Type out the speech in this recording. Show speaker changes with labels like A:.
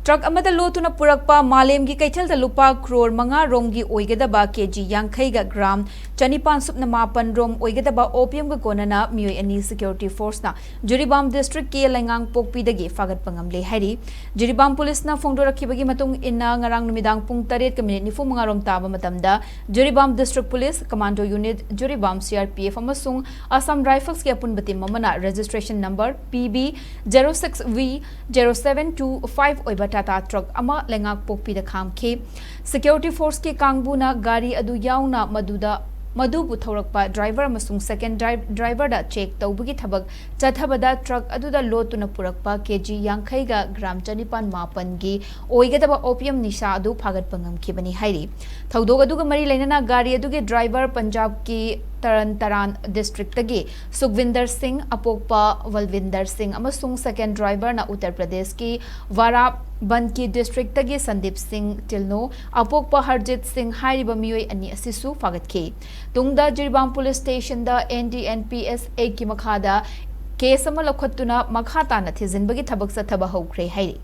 A: truck अमदा लोतुना पुरकपा मालेम की Kaithal the लुपा crore मंगा रोम की ओइगदबा केजी यांखैगा ग्राम चनिपान सुपना मापन रोम ओइगदबा ओपियम का कोनना मियोई अनि सिक्योरिटी फोर्स ना जुरीबाम डिस्ट्रिक्ट के लैंगांग पोकपीदगी फागत पंगमले हैरी जुरीबाम पुलिस ना फोंदोरखिबगी मतुंग इन्ना ngarang numidang pung 8:45 rom taba matamda Jiribam district police commando unit Jiribam CRPF अमसुंग असम राइफल्स के अपुन बतिम ममना रजिस्ट्रेशन नंबर PB 06V 0725 ओइबा टाटा ट्रक अमा लेंगाक पोकपी द खामखे सिक्योरिटी फोर्स के कांगबुना गाड़ी अदु याउना मधुबु थौरकपा ड्राइवर अमसुंग सेकेंड ड्राइवर दा चेक तौबगी थबक चथबदा ट्रक अदुदा लोतुना पुरकपा केजी यांखैगा ग्राम चनिपान मापन गी ओइगदबा ओपियम निशा अदु फागत पंगमखिबनी हैरी थौदोग अदुगा मरी लेना गाड़ी अदुगे ड्राइवर पंजाब की तरन डिस्ट्रिक्ट तगी सुखविंदर सिंह अपोकपा वलविंदर सिंह अमसुंग सेकेंड ड्राइवर ना उत्तर प्रदेश की वारा बन की डिस्ट्रिक्ट तगी संदीप सिंह टिलनो अपोकपा हरजित सिंह हाइरिबा मियोई अनि असिसु फागतखे तुंगदा जुरीबाम पुलिस स्टेशन दा NDNPSA की मखादा केस अमा लखतुना मखा ताना थिजिनबगी थबक सथबा हौख्रे हैरी